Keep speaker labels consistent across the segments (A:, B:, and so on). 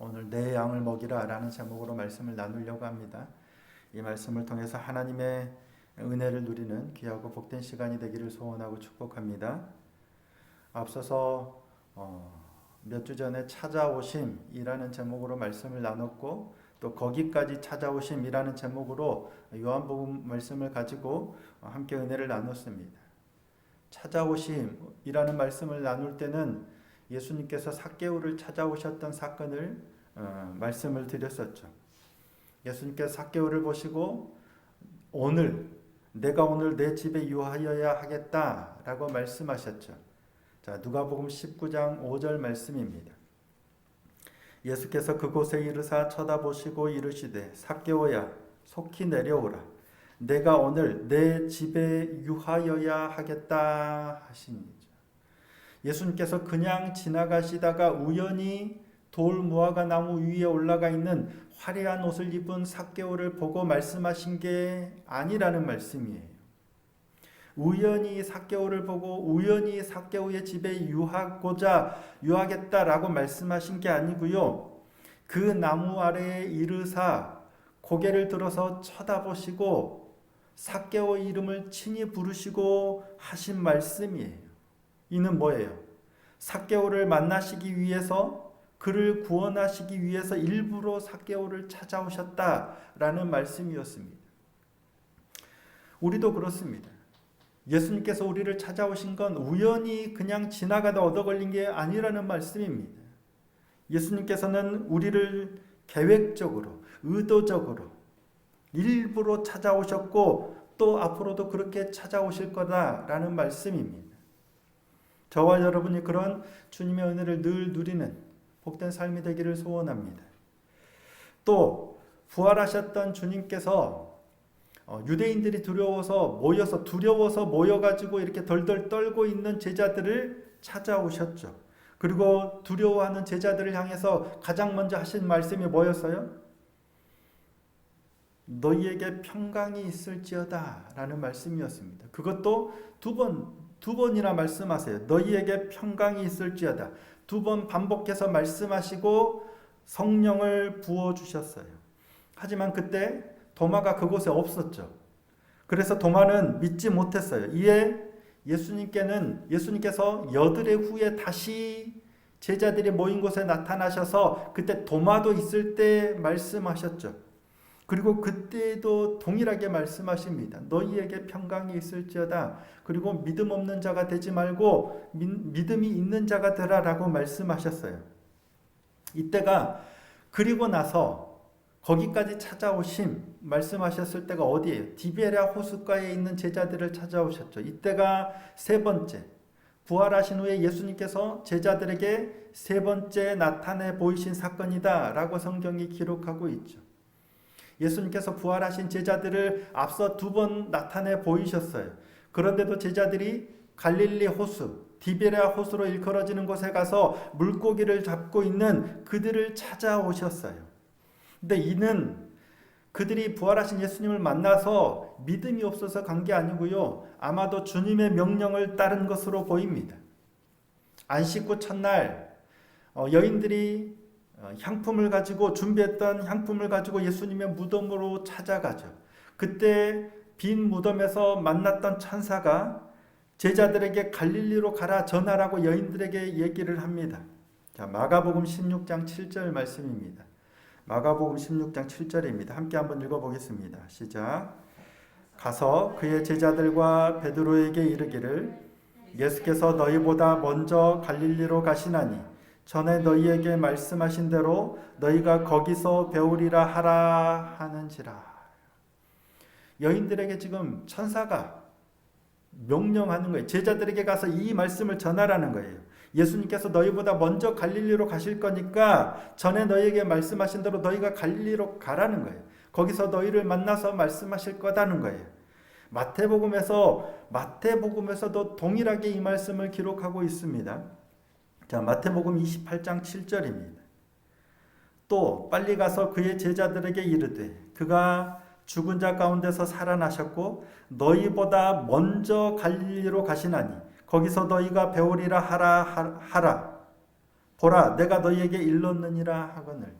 A: 오늘 내 양을 먹이라 라는 제목으로 말씀을 나누려고 합니다. 이 말씀을 통해서 하나님의 은혜를 누리는 귀하고 복된 시간이 되기를 소원하고 축복합니다. 앞서서 몇 주 전에 찾아오심이라는 제목으로 말씀을 나눴고, 또 거기까지 찾아오심이라는 제목으로 요한복음 말씀을 가지고 함께 은혜를 나눴습니다. 찾아오심이라는 말씀을 나눌 때는 예수님께서 삭개오를 찾아오셨던 사건을 말씀을 드렸었죠. 예수님께서 삭개오를 보시고 내가 오늘 내 집에 유하여야 하겠다라고 말씀하셨죠. 자, 누가복음 19장 5절 말씀입니다. 예수께서 그곳에 이르사 쳐다보시고 이르시되 삭개오야 속히 내려오라. 내가 오늘 내 집에 유하여야 하겠다 하시니죠. 예수님께서 그냥 지나가시다가 우연히 돌 무화과 나무 위에 올라가 있는 화려한 옷을 입은 삭개오를 보고 말씀하신 게 아니라는 말씀이에요. 우연히 삭개오를 보고 우연히 삭개오의 집에 유하겠다라고 말씀하신 게 아니고요. 그 나무 아래에 이르사 고개를 들어서 쳐다보시고 삭개오 이름을 친히 부르시고 하신 말씀이에요. 이는 뭐예요? 삭개오를 만나시기 위해서, 그를 구원하시기 위해서 일부러 삭개오를 찾아오셨다라는 말씀이었습니다. 우리도 그렇습니다. 예수님께서 우리를 찾아오신 건 우연히 그냥 지나가다 얻어 걸린 게 아니라는 말씀입니다. 예수님께서는 우리를 계획적으로, 의도적으로, 일부러 찾아오셨고 또 앞으로도 그렇게 찾아오실 거다라는 말씀입니다. 저와 여러분이 그런 주님의 은혜를 늘 누리는 복된 삶이 되기를 소원합니다. 또 부활하셨던 주님께서 유대인들이 두려워서 모여가지고 이렇게 덜덜 떨고 있는 제자들을 찾아오셨죠. 그리고 두려워하는 제자들을 향해서 가장 먼저 하신 말씀이 뭐였어요? 너희에게 평강이 있을지어다 라는 말씀이었습니다. 그것도 두 번이나 말씀하세요. 너희에게 평강이 있을지어다. 2번 반복해서 말씀하시고 성령을 부어주셨어요. 하지만 그때 도마가 그곳에 없었죠. 그래서 도마는 믿지 못했어요. 이에 예수님께서 여드레 후에 다시 제자들이 모인 곳에 나타나셔서 그때 도마도 있을 때 말씀하셨죠. 그리고 그때도 동일하게 말씀하십니다. 너희에게 평강이 있을지어다. 그리고 믿음 없는 자가 되지 말고 믿음이 있는 자가 되라라고 말씀하셨어요. 이때가 그리고 나서 거기까지 찾아오심 말씀하셨을 때가 어디예요? 디베랴 호숫가에 있는 제자들을 찾아오셨죠. 이때가 세 번째, 부활하신 후에 예수님께서 제자들에게 세 번째 나타내 보이신 사건이다 라고 성경이 기록하고 있죠. 예수님께서 부활하신 제자들을 앞서 2번 나타내 보이셨어요. 그런데도 제자들이 갈릴리 호수, 디베랴 호수로 일컬어지는 곳에 가서 물고기를 잡고 있는 그들을 찾아오셨어요. 근데 이는 그들이 부활하신 예수님을 만나서 믿음이 없어서 간 게 아니고요. 아마도 주님의 명령을 따른 것으로 보입니다. 안식구 첫날 여인들이 향품을 가지고 준비했던 향품을 가지고 예수님의 무덤으로 찾아가죠. 그때 빈 무덤에서 만났던 천사가 제자들에게 갈릴리로 가라 전하라고 여인들에게 얘기를 합니다. 자, 마가복음 16장 7절 말씀입니다. 마가복음 16장 7절입니다. 함께 한번 읽어보겠습니다. 시작. 가서 그의 제자들과 베드로에게 이르기를 예수께서 너희보다 먼저 갈릴리로 가시나니 전에 너희에게 말씀하신 대로 너희가 거기서 배우리라 하라 하는지라. 여인들에게 지금 천사가 명령하는 거예요. 제자들에게 가서 이 말씀을 전하라는 거예요. 예수님께서 너희보다 먼저 갈릴리로 가실 거니까 전에 너희에게 말씀하신 대로 너희가 갈릴리로 가라는 거예요. 거기서 너희를 만나서 말씀하실 거다는 거예요. 마태복음에서도 동일하게 이 말씀을 기록하고 있습니다. 자, 마태복음 28장 7절입니다. 또 빨리 가서 그의 제자들에게 이르되 그가 죽은 자 가운데서 살아나셨고 너희보다 먼저 갈릴리로 가시나니 거기서 너희가 배우리라 하라. 보라 내가 너희에게 일렀느니라 하거늘.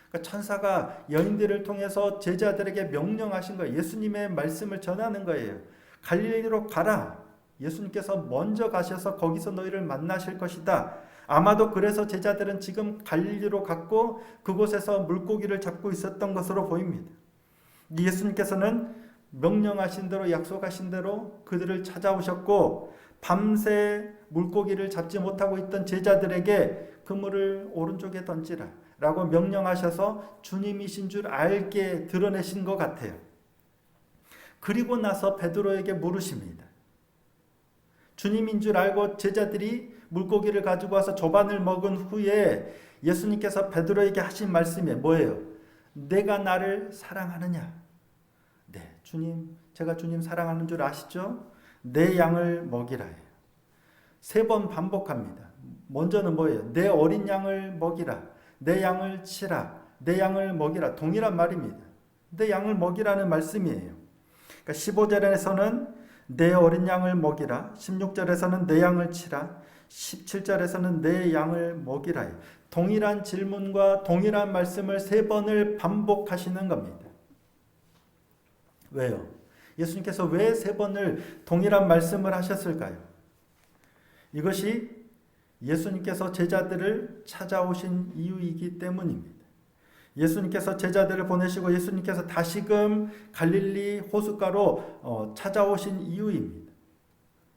A: 그러니까 천사가 여인들을 통해서 제자들에게 명령하신 거예요. 예수님의 말씀을 전하는 거예요. 갈릴리로 가라. 예수님께서 먼저 가셔서 거기서 너희를 만나실 것이다. 아마도 그래서 제자들은 지금 갈릴리로 갔고 그곳에서 물고기를 잡고 있었던 것으로 보입니다. 예수님께서는 명령하신 대로 약속하신 대로 그들을 찾아오셨고 밤새 물고기를 잡지 못하고 있던 제자들에게 그물을 오른쪽에 던지라 라고 명령하셔서 주님이신 줄 알게 드러내신 것 같아요. 그리고 나서 베드로에게 물으십니다. 주님인 줄 알고 제자들이 물고기를 가지고 와서 조반을 먹은 후에 예수님께서 베드로에게 하신 말씀이 뭐예요? 내가 나를 사랑하느냐? 네, 주님, 제가 주님 사랑하는 줄 아시죠? 내 양을 먹이라 해요. 3번 반복합니다. 먼저는 뭐예요? 내 어린 양을 먹이라. 내 양을 치라. 내 양을 먹이라. 동일한 말입니다. 내 양을 먹이라는 말씀이에요. 그러니까 15절에서는 내 어린 양을 먹이라. 16절에서는 내 양을 치라. 17절에서는 내 양을 먹이라. 동일한 질문과 동일한 말씀을 3번을 반복하시는 겁니다. 왜요? 예수님께서 왜 3번을 동일한 말씀을 하셨을까요? 이것이 예수님께서 제자들을 찾아오신 이유이기 때문입니다. 예수님께서 제자들을 보내시고 예수님께서 다시금 갈릴리 호숫가로 찾아오신 이유입니다.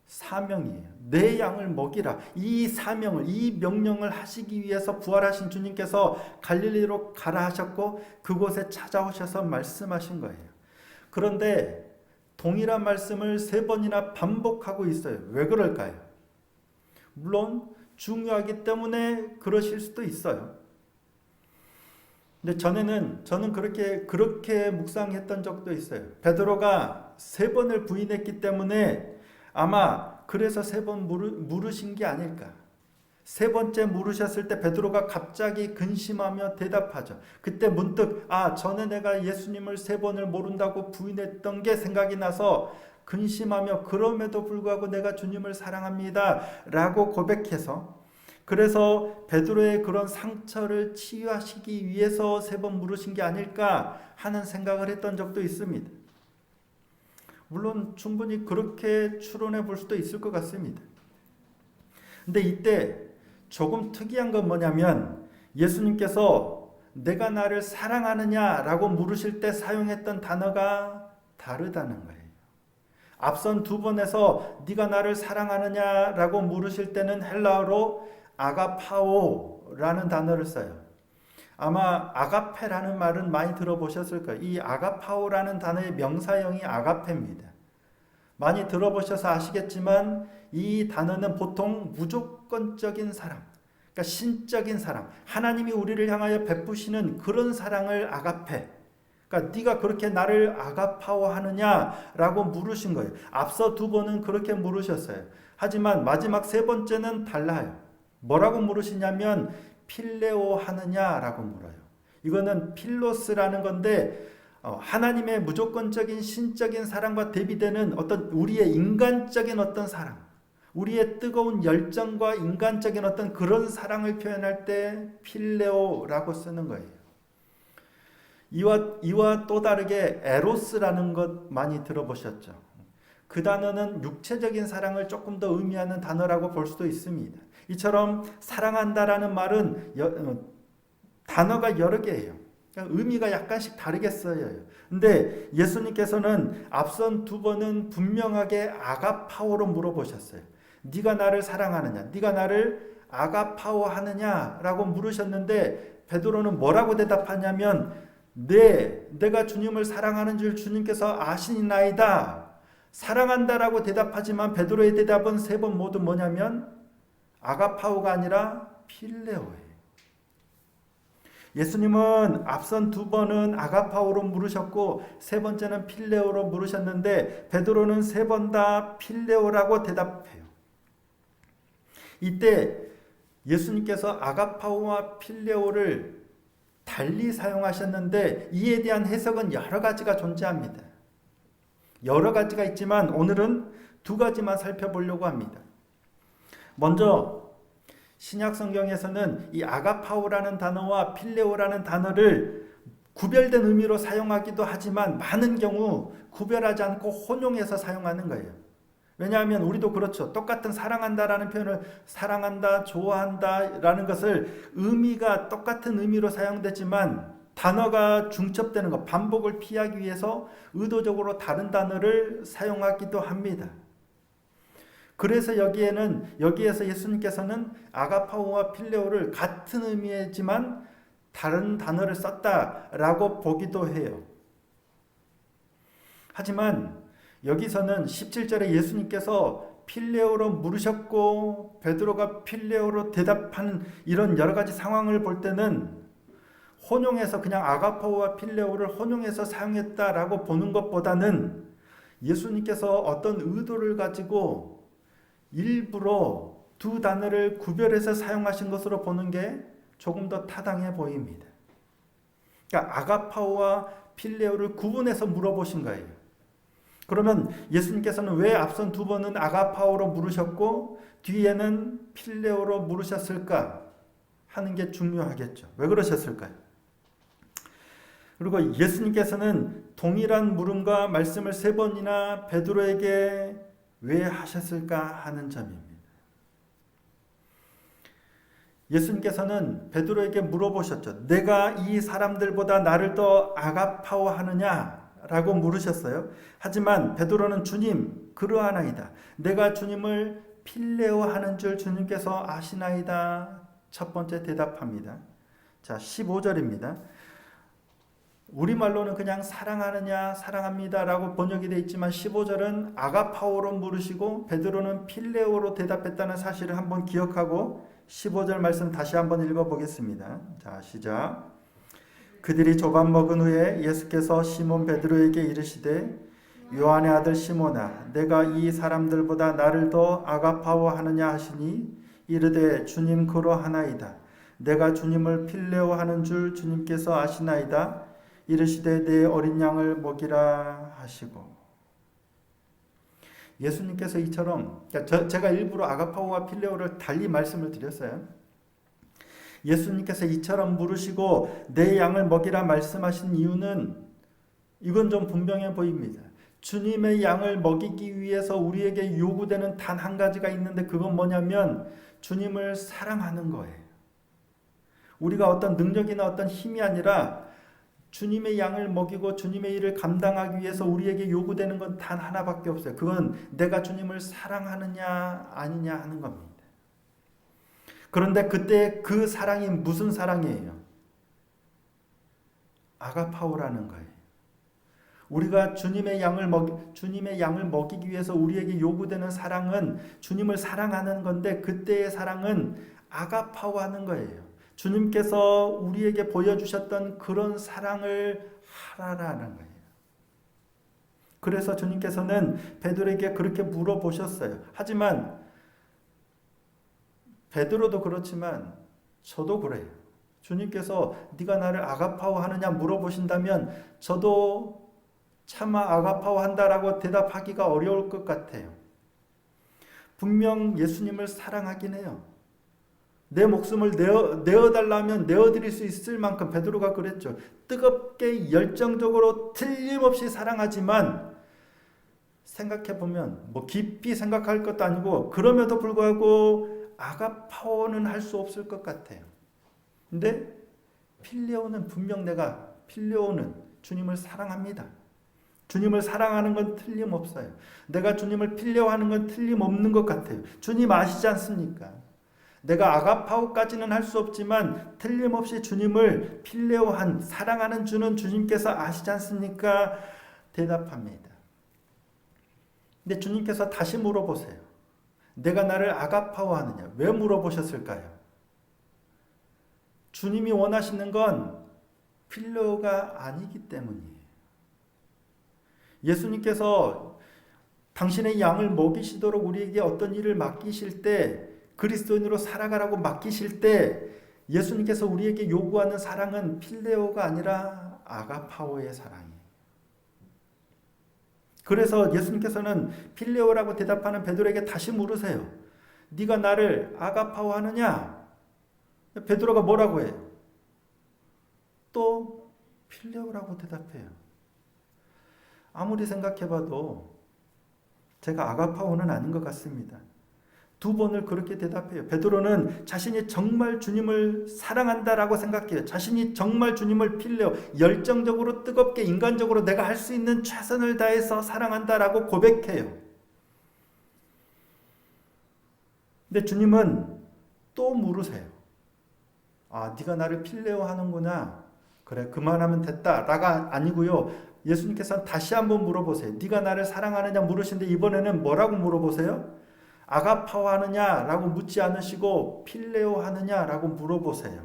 A: 사명이에요. 내 양을 먹이라. 이 사명을, 이 명령을 하시기 위해서 부활하신 주님께서 갈릴리로 가라 하셨고 그곳에 찾아오셔서 말씀하신 거예요. 그런데 동일한 말씀을 3번이나 반복하고 있어요. 왜 그럴까요? 물론 중요하기 때문에 그러실 수도 있어요. 근데 저는 그렇게 묵상했던 적도 있어요. 베드로가 3번을 부인했기 때문에 아마 그래서 3번 물으신 게 아닐까. 3번째 물으셨을 때 베드로가 갑자기 근심하며 대답하죠. 그때 문득 전에 내가 예수님을 3번을 모른다고 부인했던 게 생각이 나서 근심하며 그럼에도 불구하고 내가 주님을 사랑합니다 라고 고백해서 그래서 베드로의 그런 상처를 치유하시기 위해서 3번 물으신 게 아닐까 하는 생각을 했던 적도 있습니다. 물론 충분히 그렇게 추론해 볼 수도 있을 것 같습니다. 근데 이때 조금 특이한 건 뭐냐면 예수님께서 내가 나를 사랑하느냐라고 물으실 때 사용했던 단어가 다르다는 거예요. 앞선 2번에서 네가 나를 사랑하느냐라고 물으실 때는 헬라어로 아가파오라는 단어를 써요. 아마 아가페라는 말은 많이 들어보셨을 거예요. 이 아가파오라는 단어의 명사형이 아가페입니다. 많이 들어보셔서 아시겠지만 이 단어는 보통 무조건적인 사랑, 그러니까 신적인 사랑, 하나님이 우리를 향하여 베푸시는 그런 사랑을 아가페, 그러니까 네가 그렇게 나를 아가파오하느냐라고 물으신 거예요. 앞서 2번은 그렇게 물으셨어요. 하지만 마지막 3번째는 달라요. 뭐라고 물으시냐면 필레오 하느냐라고 물어요. 이거는 필로스라는 건데 하나님의 무조건적인 신적인 사랑과 대비되는 어떤 우리의 인간적인 어떤 사랑, 우리의 뜨거운 열정과 인간적인 어떤 그런 사랑을 표현할 때 필레오라고 쓰는 거예요. 이와 또 다르게 에로스라는 것 많이 들어보셨죠? 그 단어는 육체적인 사랑을 조금 더 의미하는 단어라고 볼 수도 있습니다. 이처럼 사랑한다라는 말은 단어가 여러 개예요. 의미가 약간씩 다르겠어요. 근데 예수님께서는 앞선 2번은 분명하게 아가파오로 물어보셨어요. 네가 나를 사랑하느냐? 네가 나를 아가파오하느냐라고 물으셨는데 베드로는 뭐라고 대답하냐면 내가 주님을 사랑하는 줄 주님께서 아시나이다. 사랑한다라고 대답하지만 베드로의 대답은 3번 모두 뭐냐면 아가파오가 아니라 필레오예요. 예수님은 앞선 2번은 아가파오로 물으셨고 3번째는 필레오로 물으셨는데 베드로는 3번 다 필레오라고 대답해요. 이때 예수님께서 아가파오와 필레오를 달리 사용하셨는데 이에 대한 해석은 여러 가지가 존재합니다. 여러 가지가 있지만 오늘은 2가지만 살펴보려고 합니다. 먼저 신약 성경에서는 이 아가파오라는 단어와 필레오라는 단어를 구별된 의미로 사용하기도 하지만 많은 경우 구별하지 않고 혼용해서 사용하는 거예요. 왜냐하면 우리도 그렇죠. 똑같은 사랑한다라는 표현을 사랑한다, 좋아한다라는 것을 의미가 똑같은 의미로 사용되지만 단어가 중첩되는 것, 반복을 피하기 위해서 의도적으로 다른 단어를 사용하기도 합니다. 그래서 여기에서 예수님께서는 아가파오와 필레오를 같은 의미이지만 다른 단어를 썼다라고 보기도 해요. 하지만 여기서는 17절에 예수님께서 필레오로 물으셨고 베드로가 필레오로 대답하는 이런 여러 가지 상황을 볼 때는 혼용해서 그냥 아가파오와 필레오를 혼용해서 사용했다라고 보는 것보다는 예수님께서 어떤 의도를 가지고 일부러 두 단어를 구별해서 사용하신 것으로 보는 게 조금 더 타당해 보입니다. 그러니까 아가파오와 필레오를 구분해서 물어보신 거예요. 그러면 예수님께서는 왜 앞선 두 번은 아가파오로 물으셨고 뒤에는 필레오로 물으셨을까 하는 게 중요하겠죠. 왜 그러셨을까요? 그리고 예수님께서는 동일한 물음과 말씀을 세 번이나 베드로에게 왜 하셨을까 하는 점입니다. 예수님께서는 베드로에게 물어보셨죠. 내가 이 사람들보다 나를 더 아가파오하느냐? 라고 물으셨어요. 하지만 베드로는 주님 그러하나이다. 내가 주님을 필레오하는 줄 주님께서 아시나이다. 첫 번째 대답합니다. 자, 15절입니다. 우리말로는 그냥 사랑하느냐 사랑합니다 라고 번역이 되어 있지만 15절은 아가파오로 물으시고 베드로는 필레오로 대답했다는 사실을 한번 기억하고 15절 말씀 다시 한번 읽어보겠습니다. 자, 시작. 그들이 조반 먹은 후에 예수께서 시몬 베드로에게 이르시되 요한의 아들 시몬아 내가 이 사람들보다 나를 더 아가파오하느냐 하시니 이르되 주님 그러하나이다. 내가 주님을 필레오하는 줄 주님께서 아시나이다. 이르시되 내 어린 양을 먹이라 하시고. 예수님께서 이처럼 제가 일부러 아가파오와 필레오를 달리 말씀을 드렸어요. 예수님께서 이처럼 물으시고 내 양을 먹이라 말씀하신 이유는 이건 좀 분명해 보입니다. 주님의 양을 먹이기 위해서 우리에게 요구되는 단 한 가지가 있는데 그건 뭐냐면 주님을 사랑하는 거예요. 우리가 어떤 능력이나 어떤 힘이 아니라 주님의 양을 먹이고 주님의 일을 감당하기 위해서 우리에게 요구되는 건 단 하나밖에 없어요. 그건 내가 주님을 사랑하느냐 아니냐 하는 겁니다. 그런데 그때 그 사랑이 무슨 사랑이에요? 아가파오라는 거예요. 우리가 주님의 양을 먹이기 위해서 우리에게 요구되는 사랑은 주님을 사랑하는 건데 그때의 사랑은 아가파오하는 거예요. 주님께서 우리에게 보여주셨던 그런 사랑을 하라라는 거예요. 그래서 주님께서는 베드로에게 그렇게 물어보셨어요. 하지만 베드로도 그렇지만 저도 그래요. 주님께서 네가 나를 아가파오 하느냐 물어보신다면 저도 차마 아가파오 한다라고 대답하기가 어려울 것 같아요. 분명 예수님을 사랑하긴 해요. 내 목숨을 내어달라면 내어드릴 수 있을 만큼 베드로가 그랬죠. 뜨겁게 열정적으로 틀림없이 사랑하지만 생각해보면 깊이 생각할 것도 아니고 그럼에도 불구하고 아가파오는 할 수 없을 것 같아요. 근데 필레오는 분명 필레오는 주님을 사랑합니다. 주님을 사랑하는 건 틀림없어요. 내가 주님을 필레오하는 건 틀림없는 것 같아요. 주님 아시지 않습니까? 내가 아가파오까지는 할 수 없지만 틀림없이 주님을 필레오한 사랑하는 주는 주님께서 아시지 않습니까? 대답합니다. 근데 주님께서 다시 물어보세요. 내가 나를 아가파오하느냐? 왜 물어보셨을까요? 주님이 원하시는 건 필레오가 아니기 때문이에요. 예수님께서 당신의 양을 먹이시도록 우리에게 어떤 일을 맡기실 때 그리스도인으로 살아가라고 맡기실 때 예수님께서 우리에게 요구하는 사랑은 필레오가 아니라 아가파오의 사랑이에요. 그래서 예수님께서는 필레오라고 대답하는 베드로에게 다시 물으세요. 네가 나를 아가파오하느냐? 베드로가 뭐라고 해요? 또 필레오라고 대답해요. 아무리 생각해봐도 제가 아가파오는 아닌 것 같습니다. 두 번을 그렇게 대답해요. 베드로는 자신이 정말 주님을 사랑한다라고 생각해요. 자신이 정말 주님을 필레오, 열정적으로 뜨겁게 인간적으로 내가 할 수 있는 최선을 다해서 사랑한다라고 고백해요. 근데 주님은 또 물으세요. 아, 네가 나를 필레오 하는구나. 그래, 그만하면 됐다라가 아니고요. 예수님께서는 다시 한번 물어보세요. 네가 나를 사랑하느냐 물으시는데 이번에는 뭐라고 물어보세요? 아가파오 하느냐라고 묻지 않으시고 필레오 하느냐라고 물어보세요.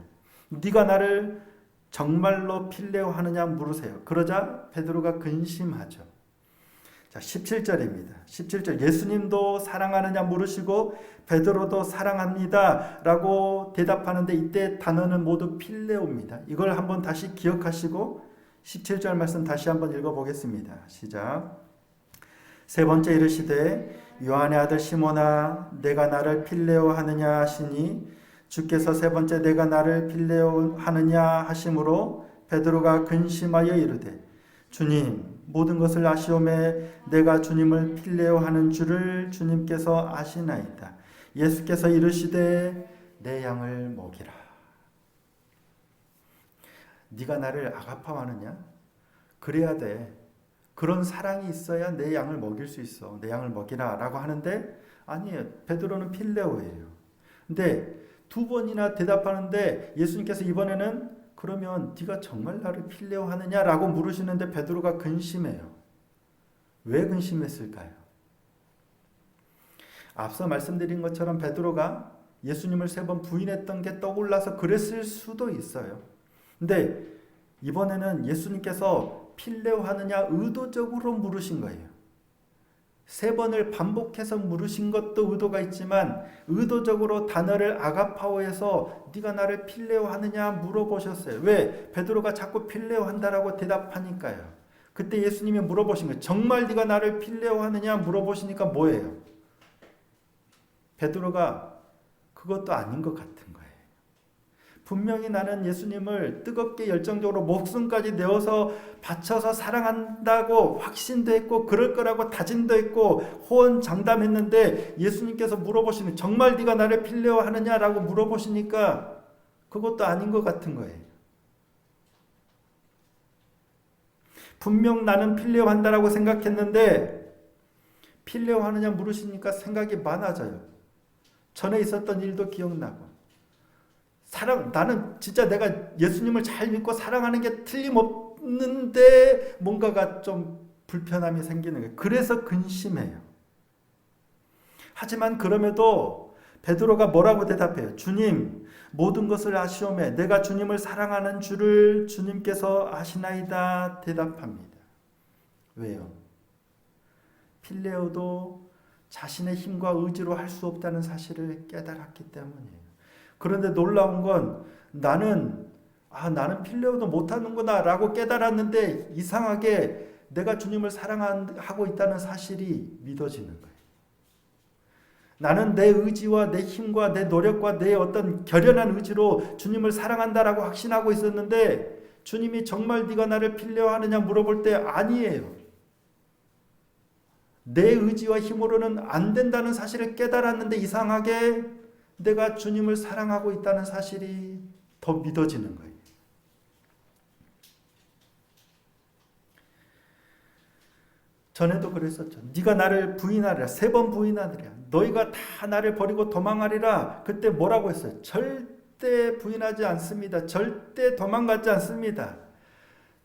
A: 네가 나를 정말로 필레오 하느냐 물으세요. 그러자 베드로가 근심하죠. 자, 17절입니다. 17절 예수님도 사랑하느냐 물으시고 베드로도 사랑합니다 라고 대답하는데 이때 단어는 모두 필레오입니다. 이걸 한번 다시 기억하시고 17절 말씀 다시 한번 읽어보겠습니다. 시작. 세 번째 이르시되 요한의 아들 시몬아 내가 나를 필레오 하느냐 하시니 주께서 세 번째 내가 나를 필레오 하느냐 하심으로 베드로가 근심하여 이르되 주님 모든 것을 아시오매 내가 주님을 필레오 하는 줄을 주님께서 아시나이다. 예수께서 이르시되 내 양을 먹이라. 네가 나를 아가파오하느냐? 그래야 돼. 그런 사랑이 있어야 내 양을 먹일 수 있어. 내 양을 먹이라 라고 하는데 아니에요. 베드로는 필레오예요. 근데 두 번이나 대답하는데 예수님께서 이번에는 그러면 네가 정말 나를 필레오 하느냐라고 물으시는데 베드로가 근심해요. 왜 근심했을까요? 앞서 말씀드린 것처럼 베드로가 예수님을 세 번 부인했던 게 떠올라서 그랬을 수도 있어요. 근데 이번에는 예수님께서 필레오 하느냐 의도적으로 물으신 거예요. 세 번을 반복해서 물으신 것도 의도가 있지만 의도적으로 단어를 아가파오해서 네가 나를 필레오 하느냐 물어보셨어요. 왜? 베드로가 자꾸 필레오 한다라고 대답하니까요. 그때 예수님이 물어보신 거예요. 정말 네가 나를 필레오 하느냐 물어보시니까 뭐예요? 베드로가 그것도 아닌 것 같은 거예요. 분명히 나는 예수님을 뜨겁게 열정적으로 목숨까지 내어서 바쳐서 사랑한다고 확신도 했고 그럴 거라고 다짐도 했고 호언장담했는데 예수님께서 물어보시는 정말 네가 나를 필레오 하느냐라고 물어보시니까 그것도 아닌 것 같은 거예요. 분명 나는 필레오 한다라고 생각했는데 필레오 하느냐 물으시니까 생각이 많아져요. 전에 있었던 일도 기억나고 나는 진짜 내가 예수님을 잘 믿고 사랑하는 게 틀림없는데 뭔가가 좀 불편함이 생기는 거예요. 그래서 근심해요. 하지만 그럼에도 베드로가 뭐라고 대답해요? 주님 모든 것을 아시오매 내가 주님을 사랑하는 줄을 주님께서 아시나이다 대답합니다. 왜요? 필레오도 자신의 힘과 의지로 할 수 없다는 사실을 깨달았기 때문이에요. 그런데 놀라운 건 나는 필레오도 못하는구나 라고 깨달았는데 이상하게 내가 주님을 사랑하고 있다는 사실이 믿어지는 거예요. 나는 내 의지와 내 힘과 내 노력과 내 어떤 결연한 의지로 주님을 사랑한다라고 확신하고 있었는데 주님이 정말 네가 나를 필레오 하느냐 물어볼 때 아니에요. 내 의지와 힘으로는 안 된다는 사실을 깨달았는데 이상하게 내가 주님을 사랑하고 있다는 사실이 더 믿어지는 거예요. 전에도 그랬었죠. 네가 나를 부인하리라. 3번 부인하리라. 너희가 다 나를 버리고 도망하리라. 그때 뭐라고 했어요? 절대 부인하지 않습니다. 절대 도망가지 않습니다.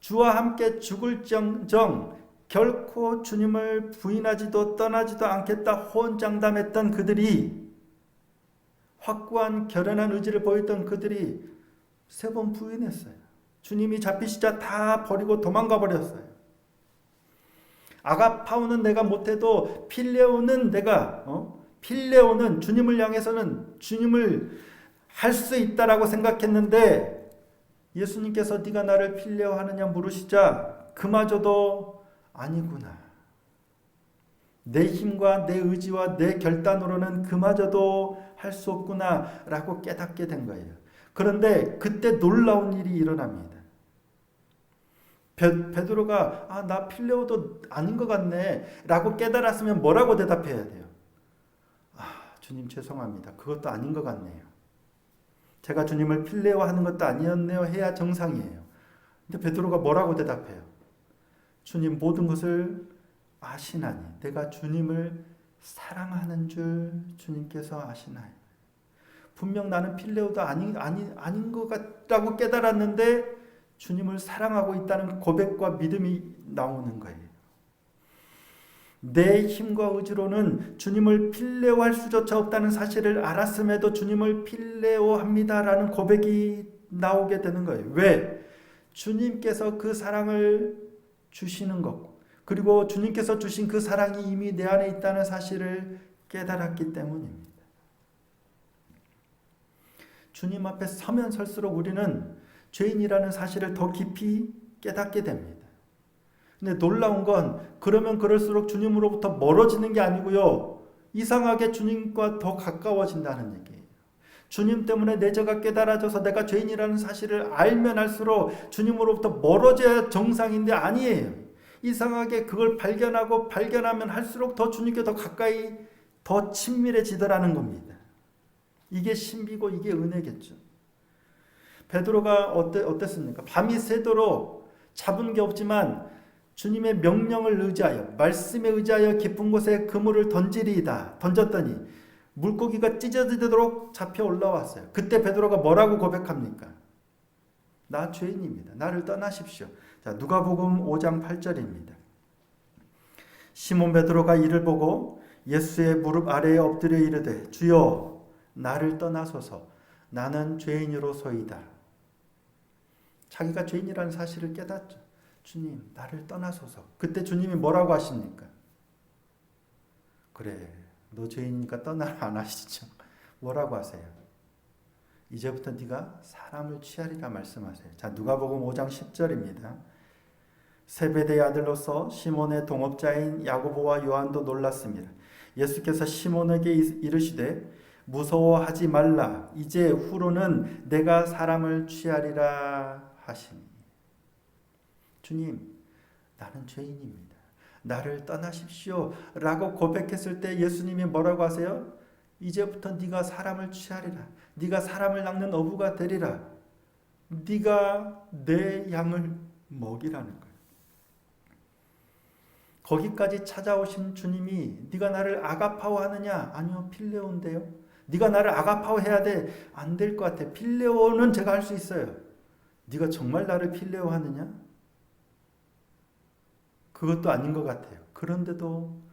A: 주와 함께 죽을 정정 결코 주님을 부인하지도 떠나지도 않겠다 호언장담했던 그들이 확고한 결연한 의지를 보였던 그들이 3번 부인했어요. 주님이 잡히시자 다 버리고 도망가 버렸어요. 아가파오는 내가 못해도 필레오는 필레오는 주님을 향해서는 주님을 할 수 있다라고 생각했는데 예수님께서 네가 나를 필레오 하느냐 물으시자 그마저도 아니구나. 내 힘과 내 의지와 내 결단으로는 그마저도 할 수 없구나 라고 깨닫게 된 거예요. 그런데 그때 놀라운 일이 일어납니다. 베드로가 나 필레오도 아닌 것 같네 라고 깨달았으면 뭐라고 대답해야 돼요? 주님 죄송합니다. 그것도 아닌 것 같네요. 제가 주님을 필레오 하는 것도 아니었네요 해야 정상이에요. 근데 베드로가 뭐라고 대답해요? 주님 모든 것을 아시나니 내가 주님을 사랑하는 줄 주님께서 아시나요? 분명 나는 필레오도 아닌 것 같다고 깨달았는데 주님을 사랑하고 있다는 고백과 믿음이 나오는 거예요. 내 힘과 의지로는 주님을 필레오할 수조차 없다는 사실을 알았음에도 주님을 필레오합니다라는 고백이 나오게 되는 거예요. 왜? 주님께서 그 사랑을 주시는 것, 그리고 주님께서 주신 그 사랑이 이미 내 안에 있다는 사실을 깨달았기 때문입니다. 주님 앞에 서면 설수록 우리는 죄인이라는 사실을 더 깊이 깨닫게 됩니다. 근데 놀라운 건 그러면 그럴수록 주님으로부터 멀어지는 게 아니고요. 이상하게 주님과 더 가까워진다는 얘기예요. 주님 때문에 내 죄가 깨달아져서 내가 죄인이라는 사실을 알면 알수록 주님으로부터 멀어져야 정상인데 아니에요. 이상하게 그걸 발견하면 할수록 더 주님께 더 가까이 더 친밀해지더라는 겁니다. 이게 신비고 이게 은혜겠죠. 베드로가 어땠습니까? 밤이 새도록 잡은 게 없지만 주님의 명령을 의지하여 말씀에 의지하여 깊은 곳에 그물을 던졌더니 물고기가 찢어지도록 잡혀 올라왔어요. 그때 베드로가 뭐라고 고백합니까? 나 죄인입니다. 나를 떠나십시오. 자, 누가복음 5장 8절입니다. 시몬 베드로가 이를 보고 예수의 무릎 아래에 엎드려 이르되 주여 나를 떠나소서 나는 죄인으로소이다. 자기가 죄인이라는 사실을 깨닫죠. 주님 나를 떠나소서. 그때 주님이 뭐라고 하십니까? 그래 너 죄인이니까 떠나라 안 하시죠. 뭐라고 하세요? 이제부터 네가 사람을 취하리라 말씀하세요. 자, 누가복음 5장 10절입니다. 세베대의 아들로서 시몬의 동업자인 야고보와 요한도 놀랐습니다. 예수께서 시몬에게 이르시되 무서워하지 말라. 이제 후로는 내가 사람을 취하리라 하시니. 주님, 나는 죄인입니다. 나를 떠나십시오 라고 고백했을 때 예수님이 뭐라고 하세요? 이제부터 네가 사람을 취하리라. 네가 사람을 낚는 어부가 되리라. 네가 내 양을 먹이라는 거예요. 거기까지 찾아오신 주님이 네가 나를 아가파오하느냐? 아니요, 필레오인데요. 네가 나를 아가파오해야 돼. 안 될 것 같아. 필레오는 제가 할 수 있어요. 네가 정말 나를 필레오하느냐? 그것도 아닌 것 같아요. 그런데도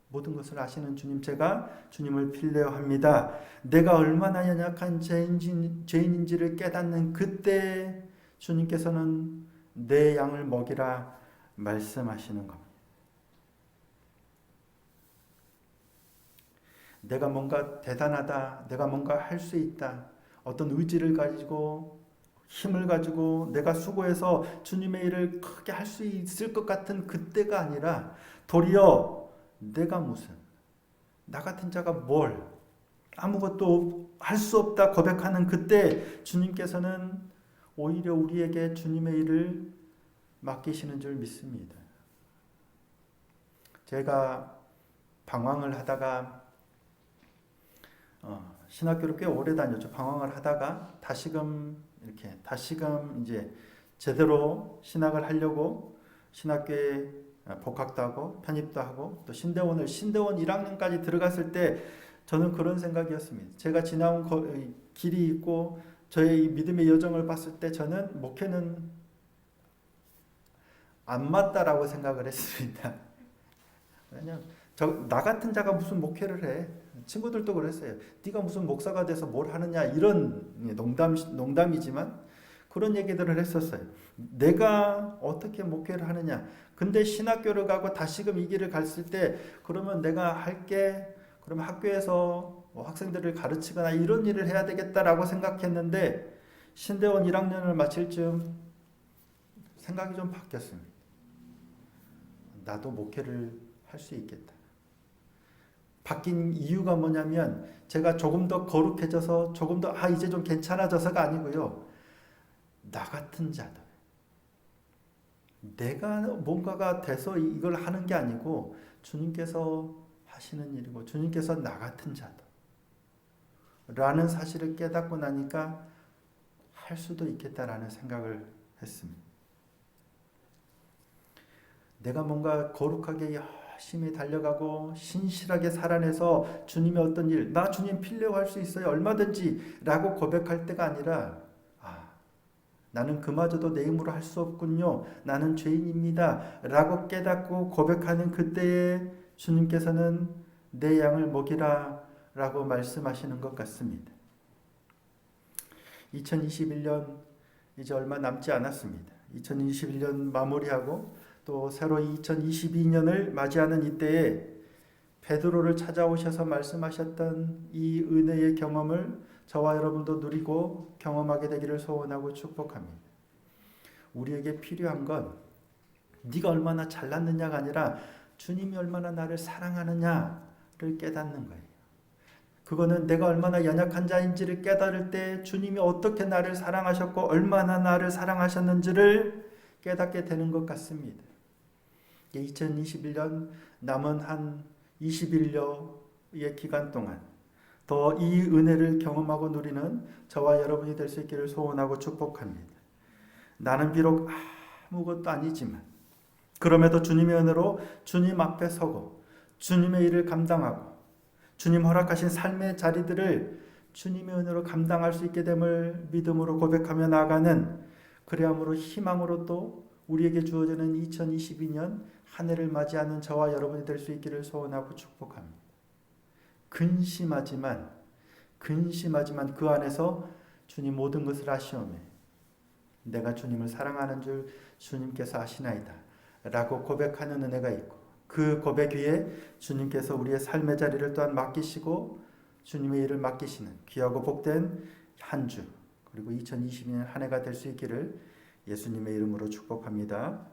A: 모든 것을 아시는 주님, 제가 주님을 필레오합니다. 내가 얼마나 연약한 죄인인지를 깨닫는 그때 주님께서는 내 양을 먹이라 말씀하시는 겁니다. 내가 뭔가 대단하다, 내가 뭔가 할 수 있다, 어떤 의지를 가지고 힘을 가지고 내가 수고해서 주님의 일을 크게 할 수 있을 것 같은 그때가 아니라 도리어 내가 무슨, 나 같은 자가 뭘, 아무것도 할 수 없다 고백하는 그때 주님께서는 오히려 우리에게 주님의 일을 맡기시는 줄 믿습니다. 제가 방황을 하다가 신학교를 꽤 오래 다녔죠. 방황을 하다가 다시금 이제 제대로 신학을 하려고 신학교에 복학도 하고 편입도 하고 또 신대원 1학년까지 들어갔을 때 저는 그런 생각이었습니다. 제가 지나온 길이 있고 저의 믿음의 여정을 봤을 때 저는 목회는 안 맞다라고 생각을 했습니다. 왜냐면 나 같은 자가 무슨 목회를 해. 친구들도 그랬어요. 네가 무슨 목사가 돼서 뭘 하느냐, 이런 농담이지만 그런 얘기들을 했었어요. 내가 어떻게 목회를 하느냐. 근데 신학교를 가고 다시금 이 길을 갔을 때 그러면 내가 할게, 그러면 학교에서 뭐 학생들을 가르치거나 이런 일을 해야 되겠다라고 생각했는데 신대원 1학년을 마칠 즈음 생각이 좀 바뀌었습니다. 나도 목회를 할 수 있겠다. 바뀐 이유가 뭐냐면 제가 조금 더 거룩해져서 조금 더 이제 좀 괜찮아져서가 아니고요. 나 같은 자들. 내가 뭔가가 돼서 이걸 하는 게 아니고 주님께서 하시는 일이고 주님께서 나 같은 자들. 라는 사실을 깨닫고 나니까 할 수도 있겠다라는 생각을 했습니다. 내가 뭔가 거룩하게 열심히 달려가고 신실하게 살아내서 주님의 어떤 일, 나 주님 필요로 할 수 있어요. 얼마든지 라고 고백할 때가 아니라 나는 그마저도 내 힘으로 할 수 없군요. 나는 죄인입니다. 라고 깨닫고 고백하는 그때에 주님께서는 내 양을 먹이라 라고 말씀하시는 것 같습니다. 2021년 이제 얼마 남지 않았습니다. 2021년 마무리하고 또 새로 2022년을 맞이하는 이때에 베드로를 찾아오셔서 말씀하셨던 이 은혜의 경험을 저와 여러분도 누리고 경험하게 되기를 소원하고 축복합니다. 우리에게 필요한 건 네가 얼마나 잘났느냐가 아니라 주님이 얼마나 나를 사랑하느냐를 깨닫는 거예요. 그거는 내가 얼마나 연약한 자인지를 깨달을 때 주님이 어떻게 나를 사랑하셨고 얼마나 나를 사랑하셨는지를 깨닫게 되는 것 같습니다. 2021년 남은 한 21여의 기간 동안 더 이 은혜를 경험하고 누리는 저와 여러분이 될 수 있기를 소원하고 축복합니다. 나는 비록 아무것도 아니지만 그럼에도 주님의 은혜로 주님 앞에 서고 주님의 일을 감당하고 주님 허락하신 삶의 자리들을 주님의 은혜로 감당할 수 있게 됨을 믿음으로 고백하며 나아가는 그리함으로 희망으로 또 우리에게 주어지는 2022년 한 해를 맞이하는 저와 여러분이 될 수 있기를 소원하고 축복합니다. 근심하지만 그 안에서 주님 모든 것을 아시오매 내가 주님을 사랑하는 줄 주님께서 아시나이다 라고 고백하는 은혜가 있고 그 고백 위에 주님께서 우리의 삶의 자리를 또한 맡기시고 주님의 일을 맡기시는 귀하고 복된 한 주 그리고 2022년 한 해가 될 수 있기를 예수님의 이름으로 축복합니다.